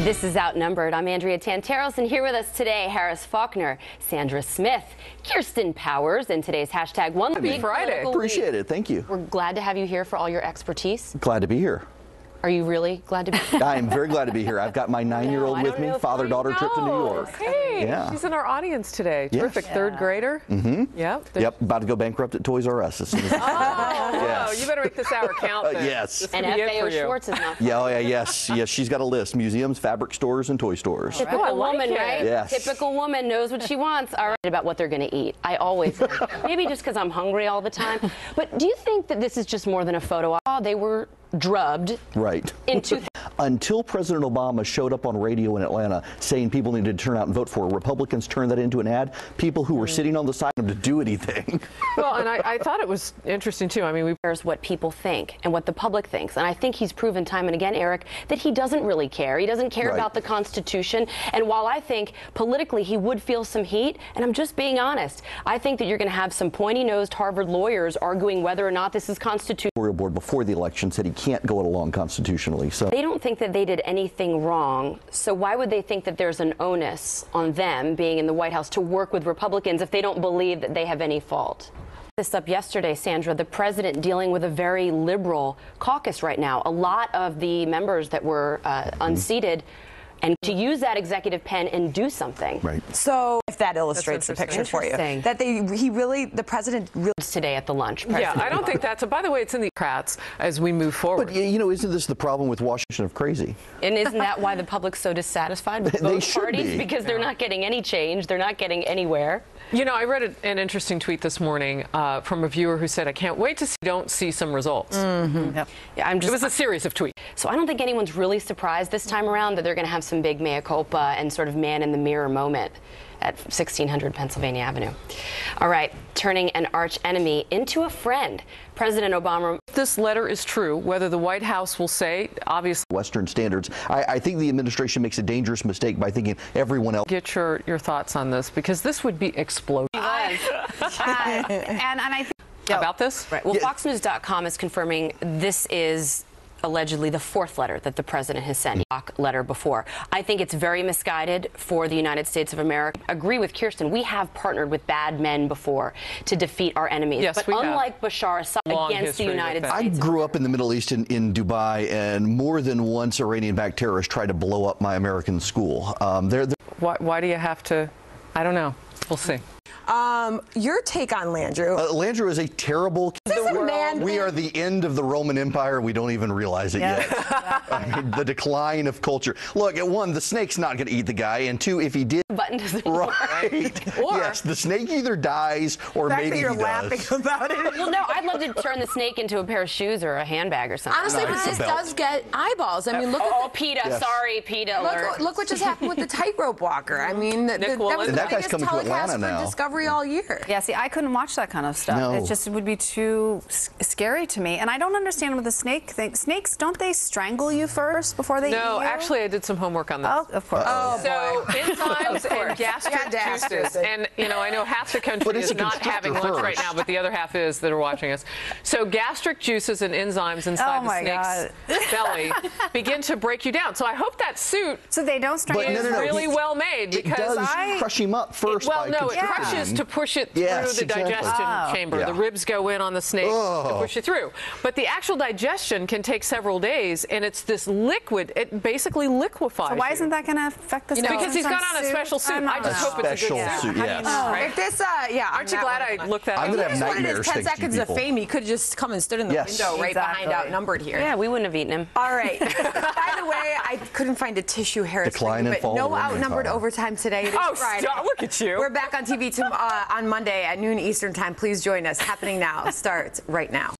This is Outnumbered. I'm Andrea Tanteros, and here with us today, Harris Faulkner, Sandra Smith, Kirsten Powers, and today's hashtag One Big Friday. Appreciate it. Thank you. We're glad to have you here for all your expertise. Glad to be here. Are you really glad to be here? I am very glad to be here. I've got my 9-year-old with me, father-daughter trip to New York. Hey, Yeah. she's in our audience today. Yes. Terrific. Third grader. Mm-hmm. Yep. Yep, about to go bankrupt at Toys R Us as soon as Oh, you better make this hour count then. yes. This And could be it FAO for you. Schwartz is not. Yeah, oh yeah, yes, she's got a list. Museums, fabric stores, and toy stores. Typical I like woman, it. right? Yes. Typical woman knows what she wants. All right, about what they're going to eat. I always am. Maybe just because I'm hungry all the time. But do you think that this is just more than a photo op? They were drugged Right. in 2000. Until President Obama showed up on radio in Atlanta saying people needed to turn out and vote for her, Republicans turned that into an ad. People who were sitting on the side of them to do anything. Well, and I thought it was interesting, too. I mean, we Cares what people think and what the public thinks. And I think he's proven time and again, Eric, that he doesn't really care. He doesn't care Right. about the Constitution. And while I think politically he would feel some heat, and I'm just being honest, I think that you're going to have some pointy-nosed Harvard lawyers arguing whether or not this is constitutional. Board before the election said he can't go it along constitutionally. So They don't think that they did anything wrong, so why would they think that there's an onus on them being in the White House to work with Republicans if they don't believe that they have any fault? This up yesterday, Sandra, the president dealing with a very liberal caucus right now. A lot of the members that were unseated, and to use that executive pen and do something. right. So if that illustrates the picture for you, Interesting. that the president really. Today at the lunch. yeah, I don't think that's. By the way, it's in the Democrats as we move forward. But, you know, isn't this the problem with Washington of crazy? And isn't that why the public's so dissatisfied with They both should parties? be. Because they're not getting any change. They're not getting anywhere. You know, I read an interesting tweet this morning from a viewer who said, "I can't wait to don't see some results." Yeah, I'm It just. was a series of tweets. So I don't think anyone's really surprised this time around that they're going to have some big mea culpa and sort of man in the mirror moment at 1600 Pennsylvania Avenue. All right, turning an arch enemy into a friend. President Obama. If this letter is true, whether the White House will say, obviously, Western standards. I think the administration makes a dangerous mistake by thinking everyone else. get your thoughts on this, because this would be explosive. And I think About this? Right. Well, FoxNews.com is confirming this is allegedly the fourth letter that the president has sent. Letter before. I think it's very misguided for the United States of America. Agree with Kirsten. We have partnered with bad men before to defeat our enemies. Yes, but we have. unlike Bashar Assad Long against the history with United that. I States. grew up in the Middle East in Dubai, and more than once Iranian-backed terrorists tried to blow up my American school. Why do you have to? I don't know. We'll see. Your take on Landrew? Landrew is a terrible. We are the end of the Roman Empire. We don't even realize it yet. I mean, the decline of culture. Look, at one, the snake's not going to eat the guy, and two, if he did, Button doesn't work. right? Or- yes, the snake either dies or The fact maybe that you're he does. laughing about it. Well, no, I'd love to turn the snake into a pair of shoes or a handbag or something. honestly, No, but it's a this belt. does get eyeballs. I mean, look Oh, at PETA. Yes. Sorry, PETA alert. look what just happened with the tightrope walker. I mean, that was Willis. the And that guy's biggest coming to telecast Atlanta now. for Discovery all year. Yeah, see, I couldn't watch that kind of stuff. No. It just would be too scary to me. And I don't understand with the snake thing. Snakes, don't they strangle you first before they eat No, you? actually, I did some homework on this. Oh, of course. So enzymes and gastric You had to ask juices, this. and I know half the But country it's is a not constructor having lunch right first. now, but the other half is that are watching us. So gastric juices and enzymes inside Oh, my the snake's belly begin to break you down. So I hope that suit So they don't strangle But is no, no, no. really well made, It because does crush him up first. well, by no, it constricting crushes him. to push it through Yes, the exactly. digestion chamber. Yeah. The ribs go in on the snake to Oh. push you through. But the actual digestion can take several days, and it's this liquid. It basically liquefies. So why you. isn't that going to affect the snake? Because he's got on a special suit. I just hope it's a Special good suit, suit. yes. Right? If this, yeah. Aren't you glad I looked that I'm up? gonna have Here's what it nightmares is, 10 thanks to you seconds of people. fame. He could just come and stood in the Yes. window right Exactly. behind Outnumbered here. Yeah, we wouldn't have eaten him. All right. By the way, I couldn't find a tissue, Harris. Decline for you, and but fall no of the Roman Outnumbered Empire. overtime today. It is Oh, Friday. stop. Look at you. We're back on TV on Monday at noon Eastern time. Please join us. Happening now. Starts right now.